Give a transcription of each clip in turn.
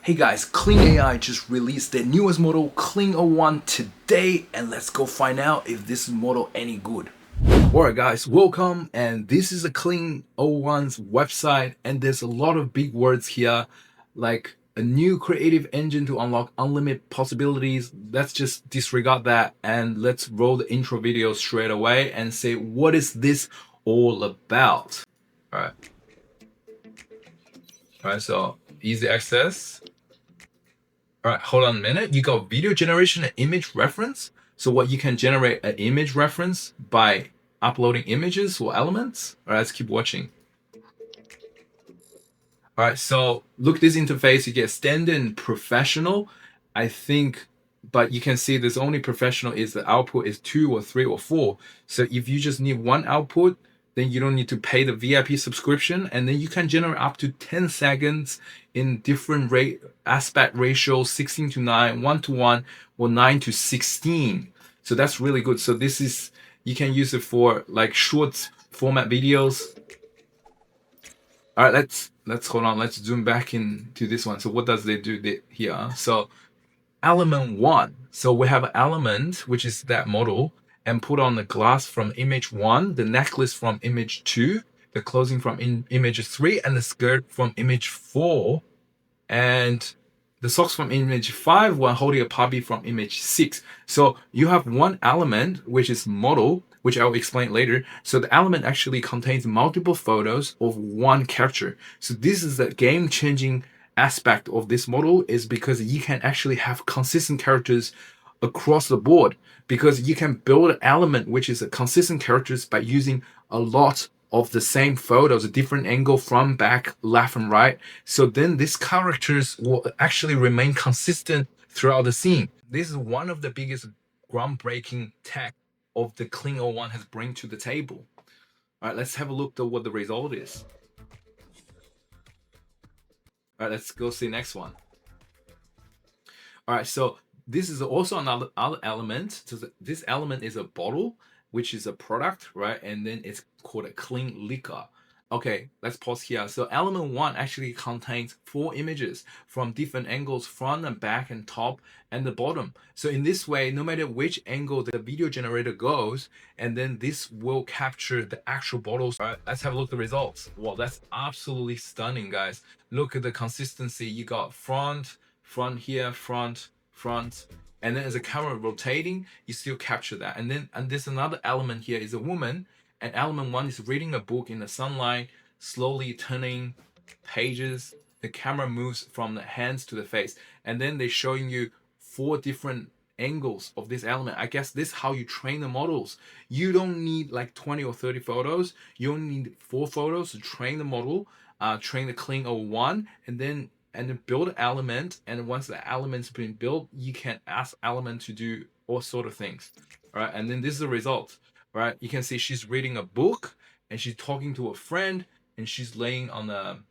Hey guys, KlingAI just released their newest model, KlingO1 today, and let's go find out if this model any good. Alright guys, welcome, and this is a KlingO1's website, and there's a lot of big words here, like a new creative engine to unlock unlimited possibilities. Let's just disregard that, and let's roll the intro video straight away and say, what is this all about? Alright, so easy access. All right, hold on a minute. You got video generation and image reference. So what you can generate an image reference by uploading images or elements. All right, let's keep watching. All right, so look this interface. You get standard and professional. I think, but you can see there's only professional is the output is 2 or 3 or 4. So if you just need one output, then you don't need to pay the VIP subscription, and then you can generate up to 10 seconds in different aspect ratios, 16:9, 1:1, or 9:16. So that's really good. So this is, you can use it for like short format videos. All right, let's hold on. Let's zoom back into this one. So what does they do here? So element 1. So we have an element, which is that model, and put on the glass from image 1, the necklace from image 2, the clothing from image 3, and the skirt from image 4, and the socks from image 5 while holding a puppy from image 6. So you have one element, which is model, which I'll explain later. So the element actually contains multiple photos of one character. So this is the game-changing aspect of this model, is because you can actually have consistent characters across the board, because you can build an element which is a consistent characters by using a lot of the same photos, a different angle, from back, left and right. So then these characters will actually remain consistent throughout the scene. This is one of the biggest groundbreaking tech of the KlingO1 has bring to the table. All right, let's have a look at what the result is. All right, let's go see the next one. All right, so this is also another element. So this element is a bottle, which is a product, right? And then it's called a Kling liquor. Okay, let's pause here. So element 1 actually contains 4 images from different angles, front and back and top and the bottom. So in this way, no matter which angle the video generator goes, and then this will capture the actual bottles. All right, let's have a look at the results. Well, that's absolutely stunning, guys. Look at the consistency. You got front here, front, and then as the camera rotating, you still capture that. And there's another element here is a woman, and element 1 is reading a book in the sunlight, slowly turning pages. The camera moves from the hands to the face, and then they're showing you 4 different angles of this element. I guess this is how you train the models. You don't need like 20 or 30 photos. You only need 4 photos to train the model, train the KlingO1, and then build an element. And once the element's been built, you can ask element to do all sort of things. All right, and then this is the result. All right, you can see she's reading a book and she's talking to a friend, and she's laying on a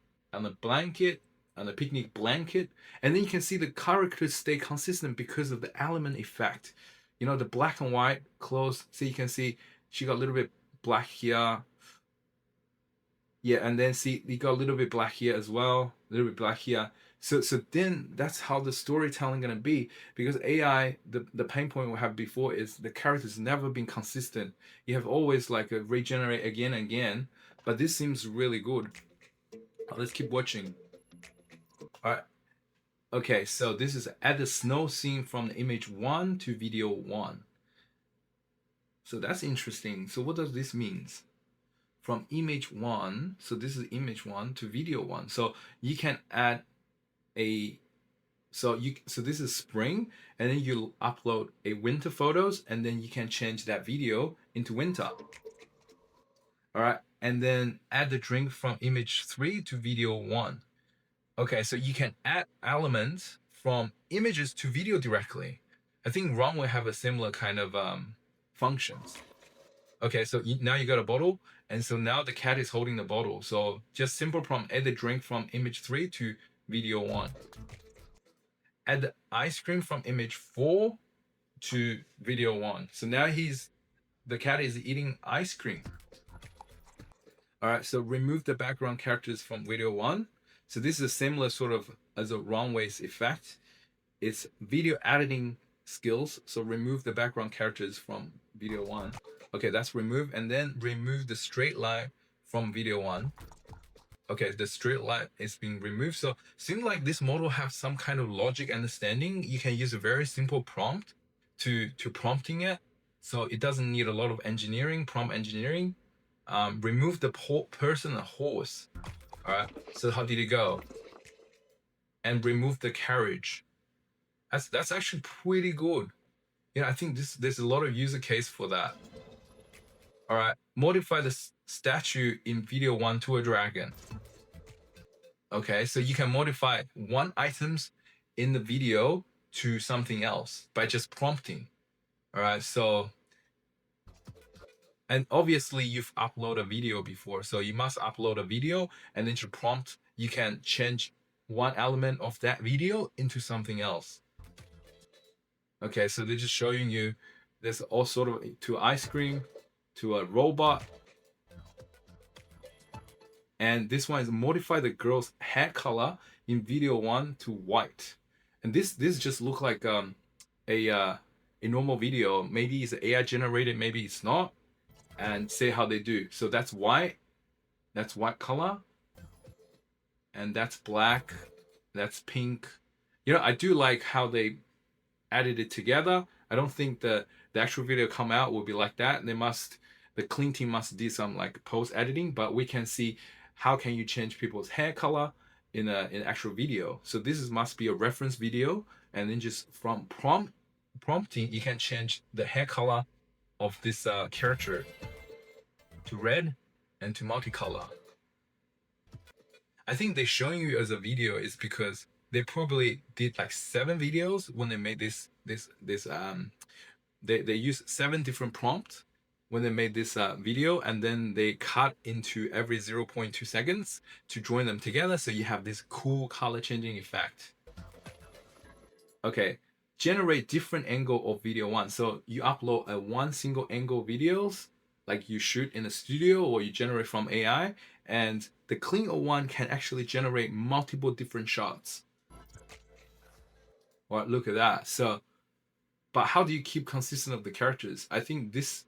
blanket, on a picnic blanket, and then you can see the characters stay consistent because of the element effect. You know, the black and white clothes. So you can see she got a little bit black here. Yeah, and then see, you got a little bit black here as well, a little bit black here. So then that's how the storytelling gonna be, because AI, the pain point we have before is the characters never been consistent. You have always like a regenerate again and again, but this seems really good. Let's keep watching. All right. Okay, so this is add the snow scene from the image 1 to video 1. So that's interesting. So what does this mean? From image 1, so this is image 1 to video 1. So you can add a, so this is spring, and then you upload a winter photos, and then you can change that video into winter. All right, and then add the drink from image 3 to video 1. Okay, so you can add elements from images to video directly. I think Ron will have a similar kind of functions. Okay, so now you got a bottle, and so now the cat is holding the bottle. So just simple prompt, add the drink from image 3 to video 1. Add the ice cream from image 4 to video 1. So now the cat is eating ice cream. All right, so remove the background characters from video 1. So this is a similar sort of as a runways effect. It's video editing skills. So remove the background characters from video one. Okay, that's remove, and then remove the straight line from video one. Okay, the straight line is being removed. So seems like this model has some kind of logic understanding. You can use a very simple prompt to prompting it. So it doesn't need a lot of engineering, prompt engineering. Remove the person and horse. All right. So how did it go? And remove the carriage. That's actually pretty good. Yeah, I think there's a lot of user case for that. All right. Modify the statue in video one to a dragon. Okay, so you can modify one items in the video to something else by just prompting. All right, so and obviously you've uploaded a video before, so you must upload a video and then to prompt you can change one element of that video into something else. Okay, so they're just showing you there's all sort of to ice cream, to a robot, and this one is modify the girl's hair color in video one to white. And this just look like a normal video. Maybe it's AI generated, maybe it's not. And say how they do. So that's white color, and that's black, that's pink. You know, I do like how they added it together. I don't think the actual video come out will be like that. The Kling team must do some like post editing, but we can see how can you change people's hair color in an actual video. So this must be a reference video, and then just from prompting you can change the hair color of this character to red and to multicolor. I think they're showing you as a video is because they probably did like 7 videos when they made this they used 7 different prompts when they made this video, and then they cut into every 0.2 seconds to join them together, so you have this cool color changing effect. Okay, generate different angle of video one. So you upload a one single angle videos like you shoot in a studio or you generate from AI, and the KlingO1 can actually generate multiple different shots. Well, look at that. So, but how do you keep consistent of the characters? I think this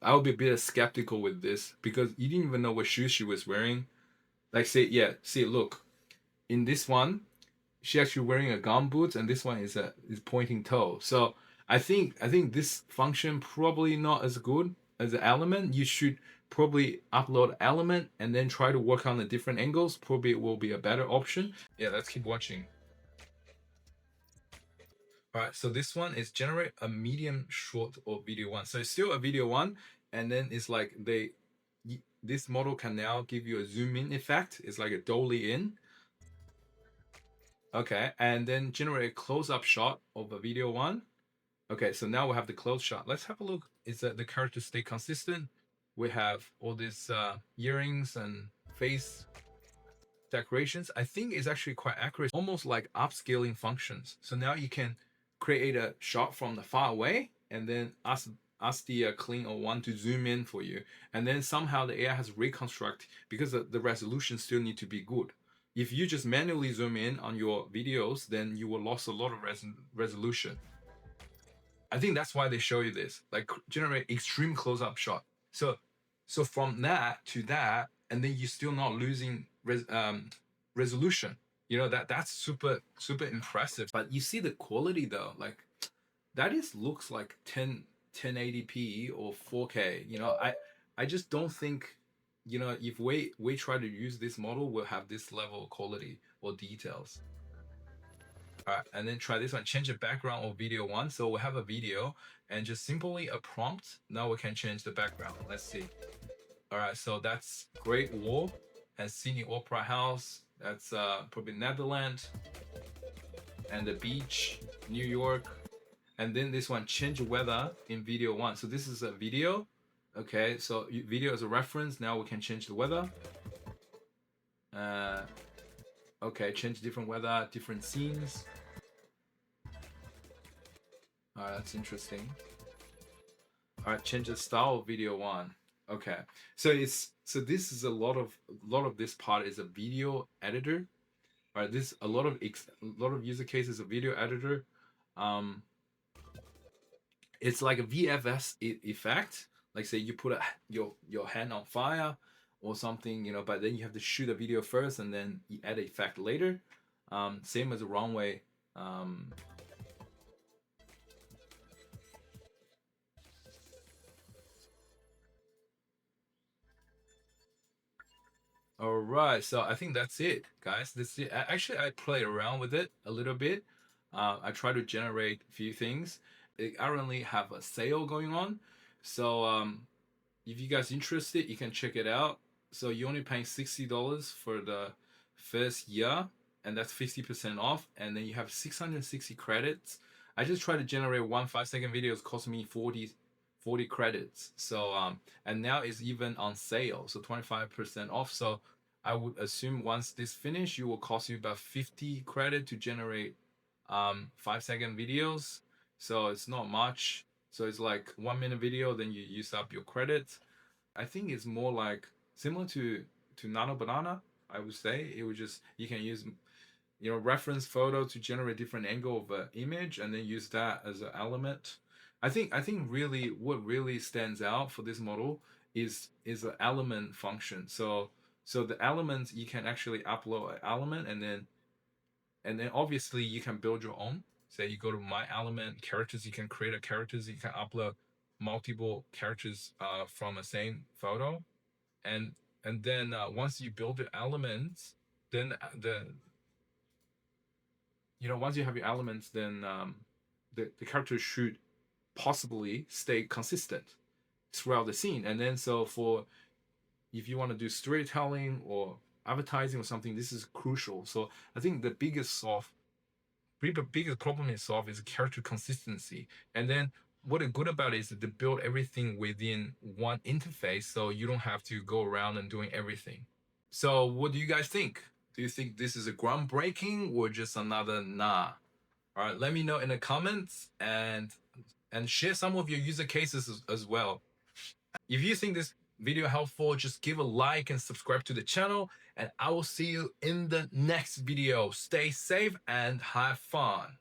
I would be a bit skeptical with this because you didn't even know what shoes she was wearing. Like say, yeah, see, look, in this one, she actually wearing a gum boots, and this one is pointing toe. So I think this function probably not as good as an element. You should probably upload element and then try to work on the different angles. Probably it will be a better option. Yeah, let's keep watching. All right, so this one is generate a medium short of video one. So it's still a video one, and then it's like this model can now give you a zoom in effect. It's like a dolly in. Okay, and then generate a close-up shot of a video one. Okay, so now we have the close shot. Let's have a look. Is that the characters stay consistent? We have all these earrings and face decorations. I think it's actually quite accurate, almost like upscaling functions. So now you can create a shot from the far away and then ask the KlingO1 to zoom in for you, and then somehow the AI has reconstruct because the resolution still need to be good. If you just manually zoom in on your videos, then you will lose a lot of resolution. I think that's why they show you this, like generate extreme close-up shot. So from that to that, and then you're still not losing resolution. You know, that's super impressive. But you see the quality though, like that looks like 1080p or 4K. You know, I just don't think, you know, if we try to use this model, we'll have this level of quality or details. All right, and then try this one, change the background of video one. So we have a video and just simply a prompt. Now we can change the background. Let's see. All right, so that's Great Wall and Sydney Opera House. That's probably Netherlands, and the beach, New York. And then this one, change weather in video one. So this is a video. Okay, so video is a reference. Now we can change the weather. Okay, change different weather, different scenes. All right, that's interesting. All right, change the style of video one. Okay, so this is a lot of this part is a video editor. right? This a lot of use cases of video editor. Um, it's like a VFS effect. Like say you put your hand on fire or something, you know, but then you have to shoot a video first and then you add effect later. Same as a runway. Um, all right, so I think that's it, guys. This is, actually I played around with it a little bit. I try to generate a few things. I currently have a sale going on, so if you guys interested, you can check it out. So you're only paying $60 for the first year, and that's 50% off. And then you have 660 credits. I just try to generate one 5-second video. It's cost me 40 credits. So and now it's even on sale, so 25% off. So I would assume once this finish, it will cost you about 50 credit to generate 5-second videos. So it's not much. So it's like 1 minute video, then you use up your credits. I think it's more like similar to Nano Banana. I would say it would just you can use reference photo to generate different angle of an image and then use that as an element. I think really what really stands out for this model is an element function. So the elements you can actually upload an element and then obviously you can build your own. Say you go to my element characters, you can create a characters, you can upload multiple characters from the same photo, and then once you build the elements, then once you have your elements, then the characters should possibly stay consistent throughout the scene. And then so for if you want to do storytelling or advertising or something, this is crucial. So I think the biggest problem is solved is character consistency. And then what is good about it is that they build everything within one interface, so you don't have to go around and doing everything. So what do you guys think? Do you think this is a groundbreaking or just another nah? All right, let me know in the comments and share some of your user cases as well. If you think this video helpful, just give a like and subscribe to the channel, and I will see you in the next video. Stay safe and have fun.